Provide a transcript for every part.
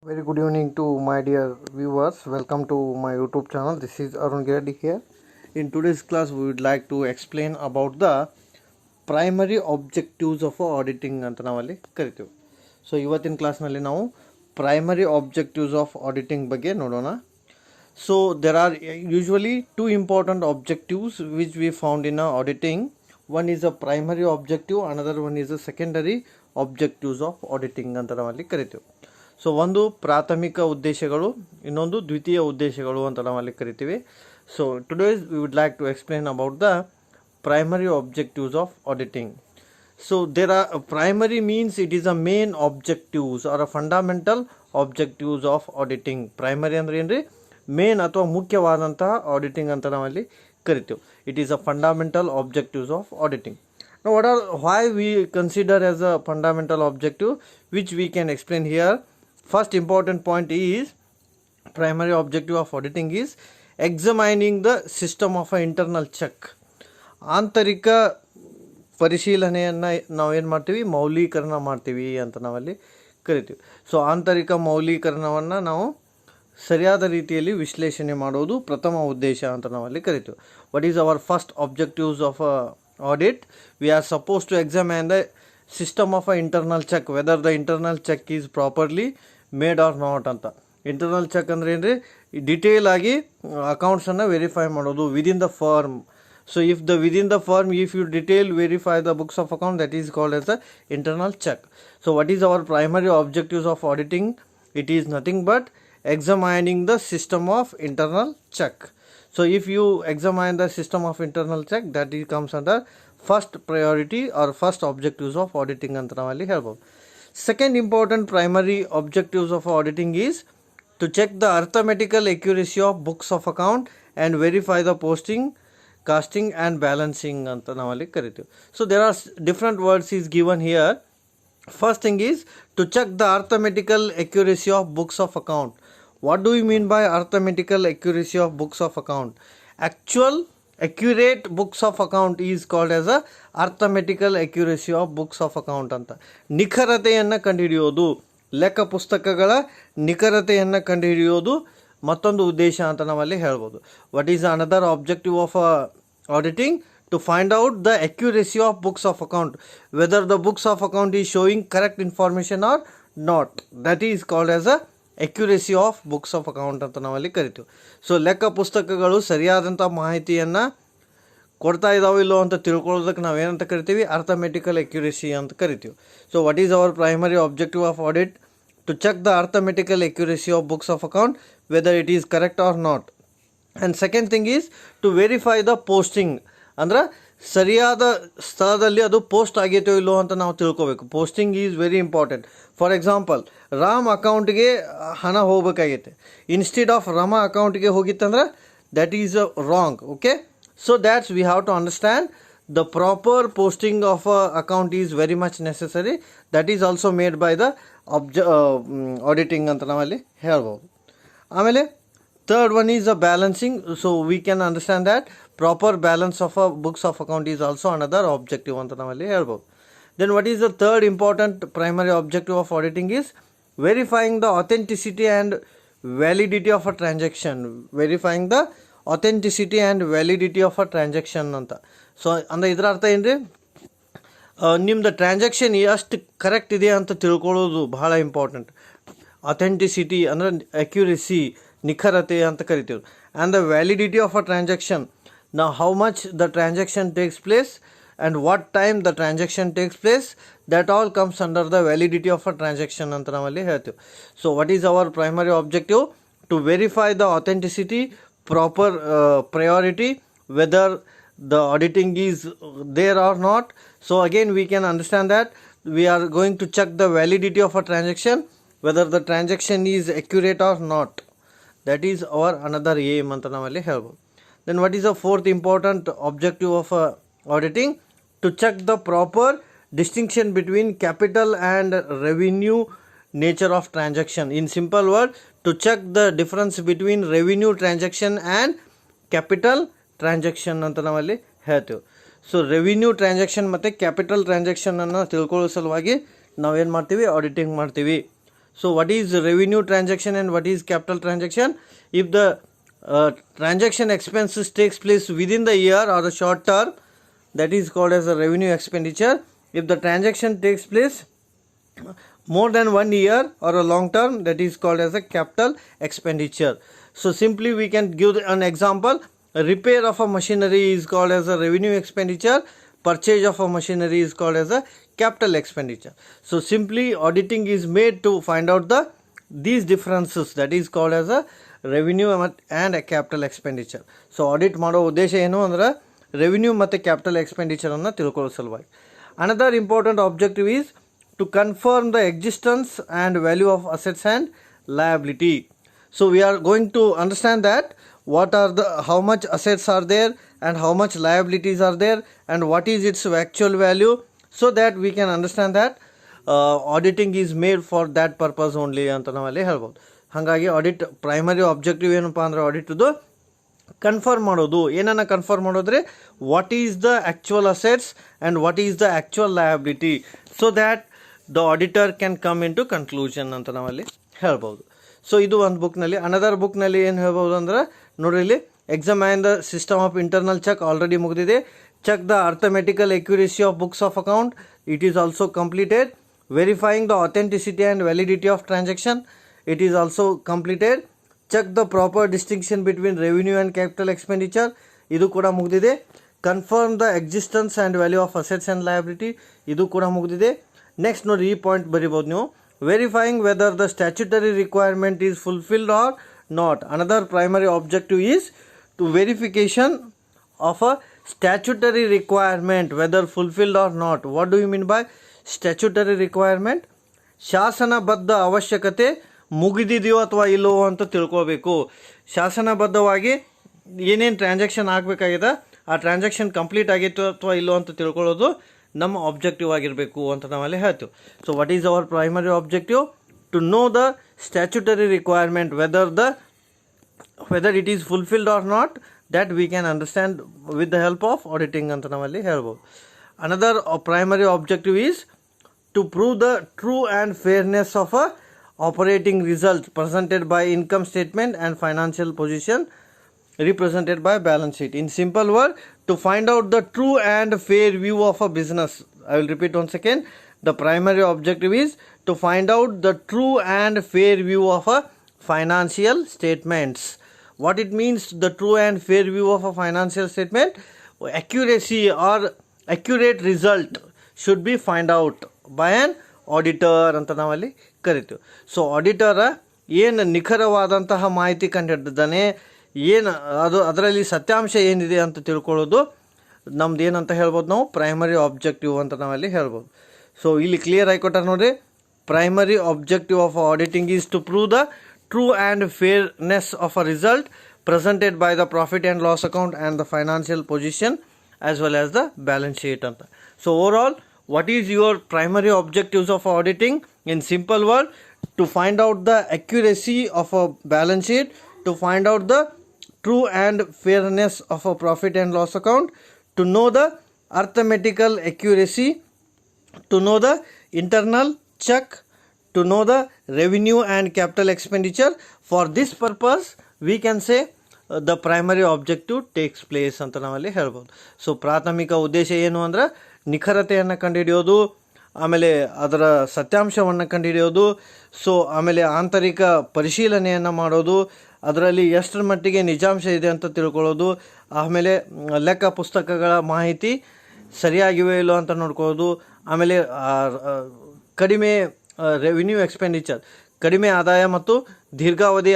Very good evening to my dear viewers. Welcome to my YouTube channel. This is Arun Giradi here. In today's class, we would like to explain about the primary objectives of auditing ಅಂತ ನಾವಲ್ಲಿ ಕರಿತೀವಿ. So ಇವತ್ತಿನ ಕ್ಲಾಸ್ನಲ್ಲಿ ನಾವು primary objectives of auditing ಬಗ್ಗೆ ನೋಡೋಣ. So there are usually two important objectives which we found in auditing. One is a primary objective, another one is a secondary objectives of auditing ಅಂತ ನಾವಲ್ಲಿ ಕರಿತೀವಿ. ಸೊ ಒಂದು ಪ್ರಾಥಮಿಕ ಉದ್ದೇಶಗಳು, ಇನ್ನೊಂದು ದ್ವಿತೀಯ ಉದ್ದೇಶಗಳು ಅಂತ ನಾವಲ್ಲಿ ಕರಿತೀವಿ. So today's we would like to explain about the primary objectives of auditing. So there are primary means it is a main objectives or a fundamental objectives of auditing. Primary ಅಂದ್ರೆ ಏನ್ರಿ, ಮೇನ್ ಅಥವಾ ಮುಖ್ಯವಾದಂತಹ auditing ಅಂತ ನಾವಲ್ಲಿ ಕರಿತೀವಿ. It is a fundamental objectives of auditing. Now what are why we consider as a fundamental objective, which we can explain here. First important point is primary objective of auditing is examining the system of an internal check. ಆಂತರಿಕ ಪರಿಶೀಲನೆಯನ್ನು ನಾವೇನು ಮಾಡ್ತೀವಿ, ಮೌಲ್ಯೀಕರಣ ಮಾಡ್ತೀವಿ ಅಂತ ನಾವಲ್ಲಿ ಕರಿತೀವಿ. So ಆಂತರಿಕ ಮೌಲ್ಯೀಕರಣವನ್ನು ನಾವು ಸರಿಯಾದ ರೀತಿಯಲ್ಲಿ ವಿಶ್ಲೇಷಣೆ ಮಾಡೋದು ಪ್ರಥಮ ಉದ್ದೇಶ ಅಂತ ನಾವಲ್ಲಿ ಕರಿತೀವಿ. What is our first objectives of audit? We are suppose to examine the system of a internal check, whether the internal check is properly made or not ಅಂತ. ಇಂಟರ್ನಲ್ ಚೆಕ್ ಅಂದರೆ ಏನ್ರಿ, ಡಿಟೇಲ್ ಆಗಿ ಅಕೌಂಟ್ಸನ್ನು ವೆರಿಫೈ ಮಾಡೋದು within the firm. So if the within the firm, if you detail verify the books of account, that is called as the internal check. So what is our primary objectives of auditing? It is nothing but examining the system of internal check. So if you examine the system of internal check, that is comes under first priority or first objectives of auditing anta navalli helbodu. Second important primary objectives of auditing is to check the arithmetical accuracy of books of account and verify the posting, casting and balancing anta navalli kariತೀವಿ. So there are different words is given here. First thing is to check the arithmetical accuracy of books of account. What do we mean by arithmetical accuracy of books of account? Actual accurate books of account is called as a arithmetical accuracy of books of account ಅಂತ. ನಿಖರತೆಯನ್ನು ಕಂಡುಹಿಡಿಯೋದು, ಲೆಕ್ಕ ಪುಸ್ತಕಗಳ ನಿಖರತೆಯನ್ನು ಕಂಡುಹಿಡಿಯೋದು ಮತ್ತೊಂದು ಉದ್ದೇಶ ಅಂತ ನಾವಲ್ಲಿ ಹೇಳ್ಬೋದು. What is another objective of auditing? To find out the accuracy of books of account, whether the books of account is showing correct information or not. That is called as a accuracy of books of account ಅಂತ ನಾವಲ್ಲಿ ಕರಿತೀವಿ. So ಲೆಕ್ಕ ಪುಸ್ತಕಗಳು ಸರಿಯಾದಂಥ ಮಾಹಿತಿಯನ್ನು ಕೊಡ್ತಾ ಇದಾವೋ ಇಲ್ಲೋ ಅಂತ ತಿಳ್ಕೊಳ್ಳೋದಕ್ಕೆ ನಾವೇನಂತ ಕರಿತೀವಿ, ಅರ್ಥಮೆಟಿಕಲ್ ಅಕ್ಯುರೇಸಿ ಅಂತ ಕರಿತೀವಿ. So what is our primary objective of audit? To check the arithmetical accuracy of books of account, whether it is correct or not. And second thing is to verify the posting. ಅಂದ್ರೆ ಸರಿಯಾದ ಸ್ಥಳದಲ್ಲಿ ಅದು post ಆಗೈತೋ ಇಲ್ಲೋ ಅಂತ ನಾವು ತಿಳ್ಕೊಬೇಕು. Posting is very important. For example, Ram ಅಕೌಂಟ್ಗೆ ಹಣ ಹೋಗ್ಬೇಕಾಗೈತೆ, ಇನ್ಸ್ಟೆಡ್ ಆಫ್ ರಮ ಅಕೌಂಟ್ಗೆ ಹೋಗಿತ್ತಂದ್ರೆ that is wrong. Okay, so that's we have to understand the proper posting of a account is very much necessary. That is also made by the auditing ಅಂತ ನಾವಲ್ಲಿ ಹೇಳ್ಬೋದು. ಆಮೇಲೆ third one is a balancing. So we can understand that proper balance of a books of account is also another objective ಅಂತ ನಾವಲ್ಲಿ ಹೇಳ್ಬೋದು. Then what is the third important primary objective of auditing is verifying the authenticity and validity of a transaction. Verifying the authenticity and validity of a transaction ಅಂತ. So ಅಂದರೆ ಇದರ ಅರ್ಥ ಏನು ರೀ, ನಿಮ್ಮದು ಟ್ರಾನ್ಸಾಕ್ಷನ್ ಎಷ್ಟು ಕರೆಕ್ಟ್ ಇದೆ ಅಂತ ತಿಳ್ಕೊಳ್ಳೋದು ಬಹಳ ಇಂಪಾರ್ಟೆಂಟ್. ಅಥೆಂಟಿಸಿಟಿ ಅಂದರೆ ಅಕ್ಯುರೇಸಿ, ನಿಖರತೆ ಅಂತ ಕರಿತೀವಿ. And the validity of a transaction, ನಾವು how much the transaction takes place and what time the transaction takes place, that all comes under the validity of a transaction ಅಂತ ನಾವಲ್ಲಿ ಹೇಳ್ತೀವಿ. So what is our primary objective? To verify the authenticity, proper priority, whether the auditing is there or not. So again we can understand that we are going to check the validity of a transaction, whether the transaction is accurate or not. That is our another aim anta navalli helbo. Then what is the fourth important objective of auditing? To check the proper distinction between capital and revenue nature of transaction. In simple word, to check the difference between revenue transaction and capital transaction ಅಂತ ನಾವಲ್ಲಿ ಹೇಳ್ತೀವಿ. So revenue transaction ಮತ್ತು capital ಟ್ರಾನ್ಸಾಕ್ಷನನ್ನು ತಿಳ್ಕೊಳ್ಳೋ ಸಲುವಾಗಿ ನಾವೇನು ಮಾಡ್ತೀವಿ, auditing ಮಾಡ್ತೀವಿ. So what is revenue transaction and what is capital transaction? If the transaction expenses takes place within the year or the short term, that is called as a revenue expenditure. If the transaction takes place more than 1 year or a long term, that is called as a capital expenditure. So simply we can give an example. A repair of a machinery is called as a revenue expenditure. Purchase of a machinery is called as a capital expenditure. So simply auditing is made to find out these differences, that is called as a revenue and a capital expenditure. So audit ಮಾಡೋ ಉದ್ದೇಶ ಏನು ಅಂದ್ರೆ revenue ಮತ್ತು capital expenditure ಅನ್ನು ತಿಳ್ಕೊಳ್ಳೋ ಸಲುವಾಗಿ. Another important objective is to confirm the existence and value of assets and liability. So we are going to understand that how much assets are there and how much liabilities are there and what is its actual value, so that we can understand that auditing is made for that purpose only ಅಂತ ನಾವಲ್ಲಿ ಹೇಳ್ಬೋದು. ಹಾಗಾಗಿ audit primary objective ಏನಪ್ಪ ಅಂದ್ರೆ ಆಡಿಟ್ದು confirm ಮಾಡೋದು. ಏನನ್ನ confirm ಮಾಡೋದ್ರೆ what is the actual assets and what is the actual liability, so that the auditor can come in to conclusion ಅಂತ ನಾವಲ್ಲಿ ಹೇಳ್ಬೋದು. ಸೊ ಇದು ಒಂದು ಬುಕ್ನಲ್ಲಿ. ಅನದರ್ ಬುಕ್ನಲ್ಲಿ ಏನು ಹೇಳ್ಬೋದು ಅಂದ್ರೆ ನೋಡ್ರಿ, ಇಲ್ಲಿ examine the system of internal check already ಮುಗಿದಿದೆ. Check the arithmetical accuracy of books of account, it is also completed. Verifying the authenticity and validity of transaction, it is also completed. Check the proper distinction between revenue and capital expenditure, idu kuda mugdide. Confirm the existence and value of assets and liability, idu kuda mugdide. Next ನೋಡಿ ಈ point ಬರಿಬೋದು ನೀವು. Verifying whether the statutory requirement is fulfilled or not. Another primary objective is to verification of a statutory requirement, whether fulfilled or not. What do you mean by statutory requirement? ಶಾಸನಬದ್ಧ ಅವಶ್ಯಕತೆ ಮುಗಿದಿದೆಯೋ ಅಥವಾ ಇಲ್ಲೋ ಅಂತ ತಿಳ್ಕೋಬೇಕು. ಶಾಸನಬದ್ಧವಾಗಿ ಏನೇನು transaction ಆಗಬೇಕಾಗಿದೆ, ಆ transaction complete ಆಗಿತ್ತು ಅಥವಾ ಇಲ್ಲೋ ಅಂತ ತಿಳ್ಕೊಳ್ಳೋದು ನಮ್ಮ ಆಬ್ಜೆಕ್ಟಿವ್ ಆಗಿರಬೇಕು ಅಂತ ನಾವಲ್ಲಿ ಹೇಳ್ತೀವಿ. So what is our primary objective? To know the statutory requirement, whether it is fulfilled or not, that we can understand with the help of auditing ಅಂತ ನಾವಲ್ಲಿ ಹೇಳ್ಬೋದು. Another primary objective is to prove the true and fairness of a operating result presented by income statement and financial position represented by balance sheet. In simple word, to find out the true and fair view of a business. I will repeat once again. The primary objective is to find out the true and fair view of a financial statements. What it means, the true and fair view of a financial statement? Accuracy or accurate result should be find out by an auditor ಅಂತ ನಾವಲ್ಲಿ ಕರಿತೀವಿ. So auditor ಏನು ನಿಖರವಾದಂತಹ ಮಾಹಿತಿ ಕಂಡುಹಿಡಿದಾನೆ, ಏನು ಅದರಲ್ಲಿ ಸತ್ಯಾಂಶ ಏನಿದೆ ಅಂತ ತಿಳ್ಕೊಳ್ಳೋದು ನಮ್ದು ಏನಂತ ಹೇಳ್ಬೋದು, ನಾವು ಪ್ರೈಮರಿ ಆಬ್ಜೆಕ್ಟಿವ್ ಅಂತ ನಾವಲ್ಲಿ ಹೇಳ್ಬೋದು. ಸೊ ಇಲ್ಲಿ ಕ್ಲಿಯರ್ ಆಗಿ ಕೊಟ್ಟಾರೆ ನೋಡ್ರಿ. Primary objective of auditing is to prove the true and fairness of a result presented by the profit and loss account and the financial position as well as the balance sheet ಅಂತ. So over all, what is your primary objectives of auditing? In simple word, to find out the accuracy of a balance sheet, to find out the true and fairness of a profit and loss account, to know the arithmetical accuracy, to know the internal check, to know the revenue and capital expenditure. For this purpose, we can say the primary objective takes place ಅಂತ ನಾವಲ್ಲಿ ಹೇಳ್ಬೋದು. So ಪ್ರಾಥಮಿಕ ಉದ್ದೇಶ ಏನು ಅಂದ್ರೆ ನಿಖರತೆಯನ್ನು ಕಂಡುಹಿಡಿಯೋದು, ಆಮೇಲೆ ಅದರ ಸತ್ಯಾಂಶವನ್ನು ಕಂಡುಹಿಡಿಯೋದು, ಸೊ ಆಮೇಲೆ ಆಂತರಿಕ ಪರಿಶೀಲನೆಯನ್ನು ಮಾಡೋದು, ಅದರಲ್ಲಿ ಎಷ್ಟರ ಮಟ್ಟಿಗೆ ನಿಜಾಂಶ ಇದೆ ಅಂತ ತಿಳ್ಕೊಳ್ಳೋದು, ಆಮೇಲೆ ಲೆಕ್ಕ ಪುಸ್ತಕಗಳ ಮಾಹಿತಿ ಸರಿಯಾಗಿವೆ ಇಲ್ಲೋ ಅಂತ ನೋಡ್ಕೊಳ್ಳೋದು, ಆಮೇಲೆ ಕಡಿಮೆ ರೆವಿನ್ಯೂ ಎಕ್ಸ್ಪೆಂಡಿಚರ್, ಕಡಿಮೆ ಆದಾಯ ಮತ್ತು ದೀರ್ಘಾವಧಿ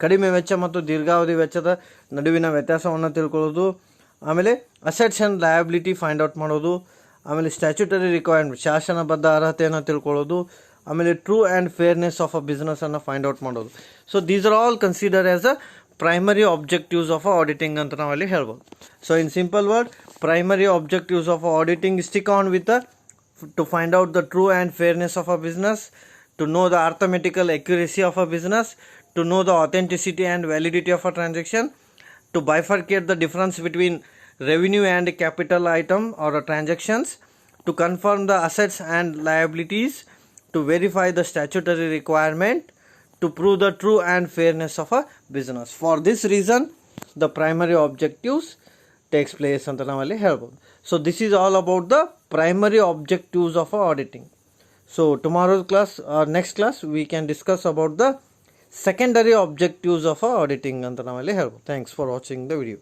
ಕಡಿಮೆ ವೆಚ್ಚ ಮತ್ತು ದೀರ್ಘಾವಧಿ ವೆಚ್ಚದ ನಡುವಿನ ವ್ಯತ್ಯಾಸವನ್ನು ತಿಳ್ಕೊಳ್ಳೋದು, ಆಮೇಲೆ assets and liability find out ಮಾಡೋದು, ಆಮೇಲೆ ಸ್ಟ್ಯಾಚ್ಯುಟರಿ ರಿಕ್ವೈರ್ಮೆಂಟ್ ಶಾಸನಬದ್ಧ ಅರ್ಹತೆಯನ್ನು ತಿಳ್ಕೊಳ್ಳೋದು, ಆಮೇಲೆ true and fairness of a ಬಿಸ್ನೆಸ್ಸನ್ನು ಫೈಂಡ್ ಔಟ್ ಮಾಡೋದು. So these are all consider as a primary objectives of auditing ಅಂತ ನಾವಲ್ಲಿ ಹೇಳ್ಬೋದು. So in simple word, primary objectives of auditing stick on with to find out the true and fairness of a business, to know the arithmetical accuracy of a business, to know the authenticity and validity of a transaction, to bifurcate the difference between revenue and capital item or transactions, to confirm the assets and liabilities, to verify the statutory requirement to prove the true and fairness of a business. For this reason the primary objectives takes place ಅಂತ ನಾವಲ್ಲಿ ಹೇಳ್ಬೋದು. So this is all about the primary objectives of auditing. So tomorrow's class or next class we can discuss about the secondary objectives of auditing ಅಂತ ನಾವಲ್ಲಿ ಹೇಳ್ಬೋದು. Thanks for watching the video.